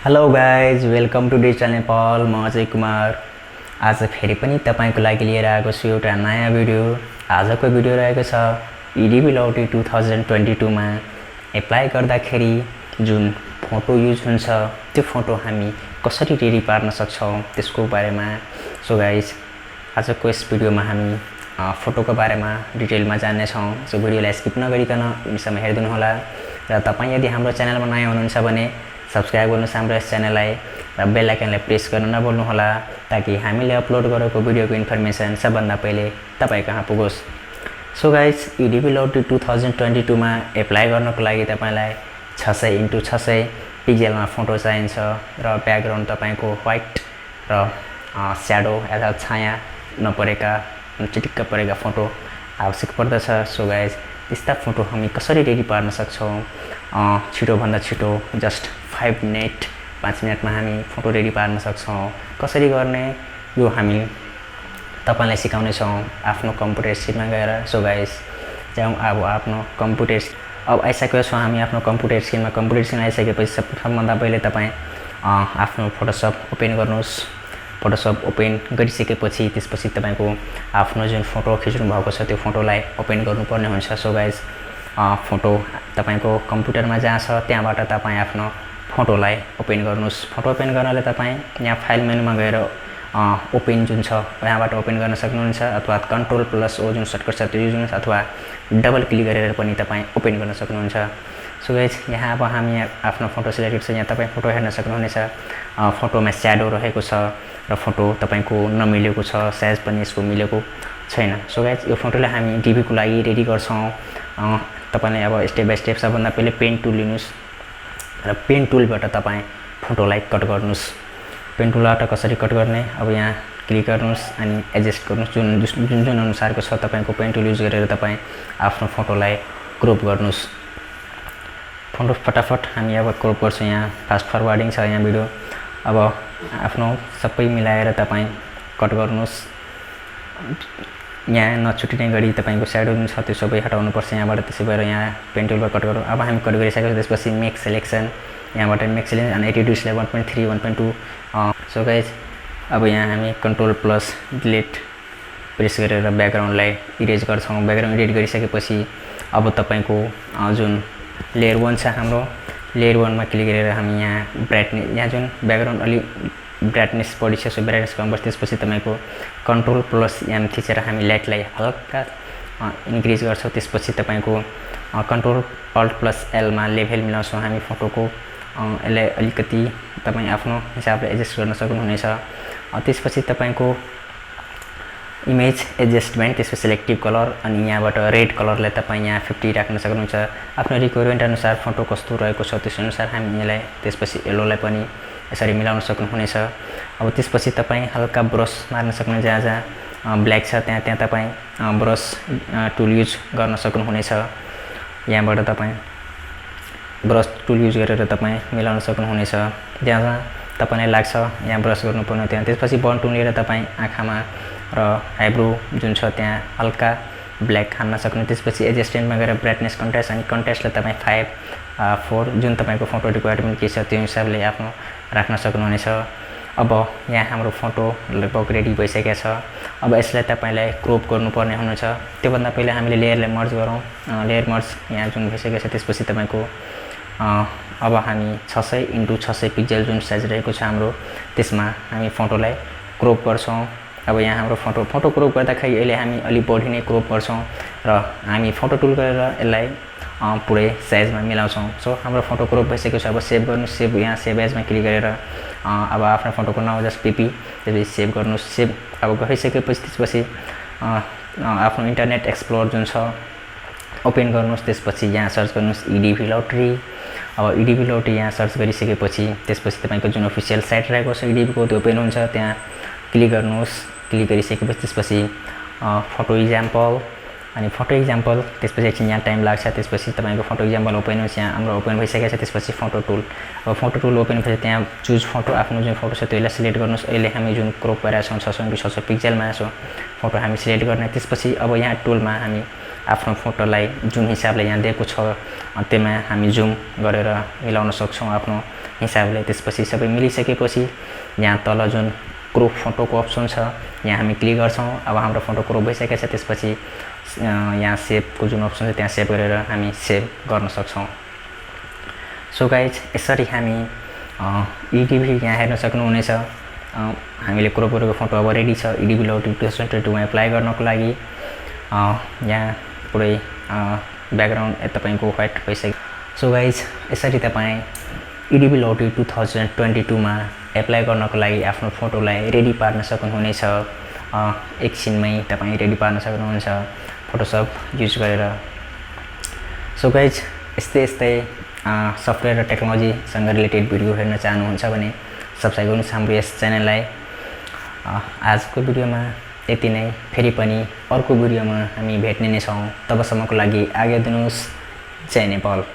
Hello guys welcome to digital Nepal. म अजय कुमार आज फेरि पनि तपाईको लागि लिएर आएको छु एउटा नयाँ भिडियो। आजको भिडियो रहेको छ EDV Lottery 2022 मा एप्लाई गर्दाखेरि जुन फोटो युज हुन्छ त्यो फोटो हामी कसरी रेडी पार्न सक्छौं त्यसको बारेमा। सो गाइज आजको यस भिडियोमा हामी फोटोको बारेमा डिटेलमा जान्ने छौं। सो भिडियोलाई स्किप नगरिकन अन्तिमसम्म हेर्दिनु होला र तपाई यदि हाम्रो च्यानलमा नयाँ हुनुहुन्छ भने सब्स्क्राइब गर्नुस् हाम्रो यस च्यानललाई र बेल आइकनलाई प्रेस गर्न नभुल्नु होला ताकि हामीले अपलोड गरेको भिडियोको इन्फर्मेसन सबभन्दा पहिले तपाई कहाँ पुगोस्। सो गाइज EDV Lottery 2022 मा एप्लाई गर्नको लागि तपाईलाई 600x600 पिक्सलमा फोटो चाहिन्छ र ब्याकग्राउन्ड तपाईको व्हाइट र स्याडो अथवा छाया नपरेका चिटिक्क परेका फोटो आवश्यक पर्दछ। सो गाइज त्यस्ता फोटो हामी कसरी रेडी पार्न सक्छौं छिटो भन्दा छिटो जस्ट 5 मिनेटमा हामी फोटो रेडी पार्न सक्छौं। कसरी गर्ने यो हामी तपाईलाई सिकाउने छौं आफ्नो कम्प्युटर स्क्रिनमा गएर। सो गाइस जाउँ अब आफ्नो कम्प्युटर अब आइसकेको छौं हामी आफ्नो कम्प्युटर स्क्रिनमा। कम्प्युटर स्क्रिन आइसकेपछि सबभन्दा पहिले तपाई आफ्नो फोटोशप ओपन गर्नुस्। फोटोशप ओपन गरिसकेपछि त्यसपछि तपाईको आफ्नो जुन फोटो खिच्नु भएको छ त्यो फोटोलाई ओपन गर्नुपर्ने हुन्छ। सो गाइस फोटो तपाईको कम्प्युटरमा जहाँ छ त्यहाँबाट तपाई आफ्नो फोटोलाई ओपन गर्नुस्। फोटो ओपन गर्नले तपाई यहाँ फाइल मेनुमा गएर ओपन जुन छ यहाँबाट ओपन गर्न सक्नुहुन्छ अथवा Ctrl+O जुन सर्टकट छ त्यो युज गर्नुस् अथवा डबल क्लिक गरेर पनि तपाई ओपन गर्न सक्नुहुन्छ। सो गाइस यहाँ अब हामी आफ्नो फोटो सिलेक्टेड छ। यहाँ तपाई फोटो हेर्न सक्नुहुनेछ। फोटोमा स्याडो रहेको छ र फोटो तपाईको नमिलेको छ, साइज पनि यसको मिलेको छैन। सो गाइस यो फोटोलाई हामी DV को लागि रेडी गर्छौं। तपाईले अब स्टेप बाइ स्टेप सबभन्दा पहिले पेन टुल लिनुस् र पेन टुलबाट तपाई फोटोलाई कट गर्नुस्। पेन टुलबाट कसरी कट गर्ने अब यहाँ क्लिक गर्नुस् अनि एडजस्ट गर्नुस्। जुन अनुसारको छ तपाईको पेन टुल युज गरेर तपाई आफ्नो फोटोलाई क्रप गर्नुस्। फोटो फटाफट हामी अब क्रप गर्छौं। यहाँ फास्ट फरवर्डिङ छ यहाँ भिडियो। अब आफ्नो सबै मिलाएर तपाई कट गर्नुस्। यहाँ नछुटिने गरी तपाईको स्याडो जुन छ त्यो सबै हटाउनु पर्छ यहाँबाट। त्यसै भएर यहाँ पेन टुलबाट कट गरौँ। अब हामी कट गरिसकेपछि त्यसपछि मेक सिलेक्सन यहाँबाट मेक सिलेक्सन अनि एटिट्युड्सलाई 1.3 1.2। सो गाइज अब यहाँ हामी Ctrl+ डिलिट प्रेस गरेर ब्याकग्राउन्डलाई इरेज गर्छौं। ब्याकग्राउन्ड इरेज गरिसकेपछि अब तपाईको जुन लेयर 1 छ हाम्रो लेयर 1 मा क्लिक गरेर हामी यहाँ ब्राइटनेस यहाँ जुन ब्याकग्राउन्ड अलि ब्राइटनेस बढी छ सो ब्राइटनेस कम गर्छ। त्यसपछि तपाईको Ctrl+M थिचेर हामी लाइटलाई हल्का इन्क्रिज गर्छौं। त्यसपछि तपाईको Ctrl+Alt+L मा लेभल मिलाउँछौं हामी फोटोको। यसलाई अलिकति तपाई आफ्नो हिसाबले एडजस्ट गर्न सक्नुहुनेछ। त्यसपछि तपाईको इमेज एडजस्टमेन्ट त्यसपछि सिलेक्टिभ कलर अनि यहाँबाट रेड कलरलाई तपाई यहाँ 50 राख्न सक्नुहुन्छ। आफ्नो रिक्वायरमेन्ट अनुसार फोटो कस्तो रहेको छ त्यस अनुसार हामी यसलाई त्यसपछि येलोलाई पनि यसरी मिलाउन सक्नुहुनेछ। अब त्यसपछि तपाई हल्का ब्रश मार्न सक्नुहुन्छ। जहाँ ब्ल्याक छ त्यहाँ तपाई ब्रश टुल युज गर्न सक्नुहुनेछ। यहाँबाट तपाई ब्रश टुल युज गरेर तपाई मिलाउन सक्नुहुनेछ। जहाँ तपाईलाई लाग्छ यहाँ ब्रश गर्नुपर्ने त्यहाँ। त्यसपछि बर्न टुल लिएर तपाई आँखामा र आइब्रो जुन छ त्यहाँ हल्का ब्ल्याक हान्न सक्नुहुन्छ। त्यसपछि एडजस्टमेन्टमा गएर ब्राइटनेस कन्ट्रास्ट अनि कन्ट्रास्टलाई तपाई 5 4 जुन तपाईको फोटो रिक्वायरमेन्ट के छ त्यो हिसाबले आफ्नो राख्न सक्नुहुनेछ। अब यहाँ हाम्रो फोटो लगभग रेडी भइसकेको छ। अब यसलाई तपाईलाई क्रप गर्नुपर्ने हुनेछ। त्यो भन्दा पहिले हामीले लेयरलाई मर्ज गरौँ। लेयर मर्ज यहाँ जुन भइसकेको छ त्यसपछि तपाईको अब हामी 600x600 पिक्सल जुन साइज रहेको छ हाम्रो त्यसमा हामी फोटोलाई क्रप गर्छौं। अब यहाँ हाम्रो फोटो क्रप गर्दाखेरि अहिले हामी अलि बढी नै क्रप गर्छौं र हामी फोटो टुल गरेर यसलाई पुरै साइजमा मिलाउँछौं। सो हाम्रो फोटो क्रप भइसकेको छ। अब सेभ गर्नु। सेभ यहाँ सेभ एजमा क्लिक गरेर अब आफ्नो फोटोको नाम जस्ट PP त्यसपछि सेभ गर्नु। सेभ अब गरिसकेपछि त्यसपछि आफ्नो इन्टरनेट एक्सप्लोरर जुन छ ओपन गर्नुस्। त्यसपछि यहाँ सर्च गर्नुस् EDV Lottery। अब EDV Lottery यहाँ सर्च गरिसकेपछि त्यसपछि तपाईको जुन अफिसियल साइट रहेको छ EDV को त्यो ओपन हुन्छ। त्यहाँ क्लिक गर्नुस्। क्लिक गरिसकेपछि त्यसपछि फोटो एक्जाम्पल अनि फोटो एक्जाम्पल त्यसपछि एकछिन यहाँ टाइम लाग्छ। त्यसपछि तपाईको फोटो एक्जाम्पल ओपन हुन्छ। यहाँ हाम्रो ओपन भइसकेको छ। त्यसपछि फोटो टुल अब फोटो टुल ओपन भएपछि त्यहाँ चुज फोटो आफ्नो जुन फोटो छ त्यसलाई सिलेक्ट गर्नुस्। अहिले हामी जुन क्रप गरेका छौं 600x600 पिक्सलमा छ फोटो हामी सिलेक्ट गर्ने। त्यसपछि अब यहाँ टुलमा हामी आफ्नो फोटोलाई जुन हिसाबले यहाँ दिएको छ त्यसमा हामी जुम गरेर मिलाउन सक्छौँ आफ्नो हिसाबले। त्यसपछि सबै मिलिसकेपछि यहाँ तल जुन क्रप फोटोको अप्सन छ यहाँ हामी क्लिक गर्छौँ। अब हाम्रो फोटो क्रप भइसकेको छ। त्यसपछि यहाँ सेभको जुन अप्सन छ त्यहाँ सेभ गरेर हामी सेभ गर्न सक्छौँ। सो गाइज यसरी हामी EDV यहाँ हेर्न सक्नुहुनेछ। हामीले क्रप गरेको फोटो अब रेडी छ EDV Lottery 2022 मा एप्लाई गर्नको लागि। यहाँ पुरै ब्याकग्राउन्ड तपाईँको व्हाइट भइसक्यो। सो गाइज यसरी तपाईँ EDV Lottery 2022 मा एप्लाई गर्नको लागि आफ्नो फोटोलाई रेडी पार्न सक्नुहुनेछ। एकछिनमै तपाईँ रेडी पार्न सक्नुहुन्छ फोटोसप युज गरेर। सो गाइज यस्तै सफ्टवेयर र टेक्नोलोजीसँग रिलेटेड भिडियो हेर्न चाहनुहुन्छ भने सब्सक्राइब गर्नुहोस् हाम्रो यस च्यानललाई। आजको भिडियोमा यति नै। फेरि पनि अर्को भिडियोमा हामी भेट्ने नै छौँ। तबसम्मको लागि आज्ञा दिनुहोस्। जय नेपाल।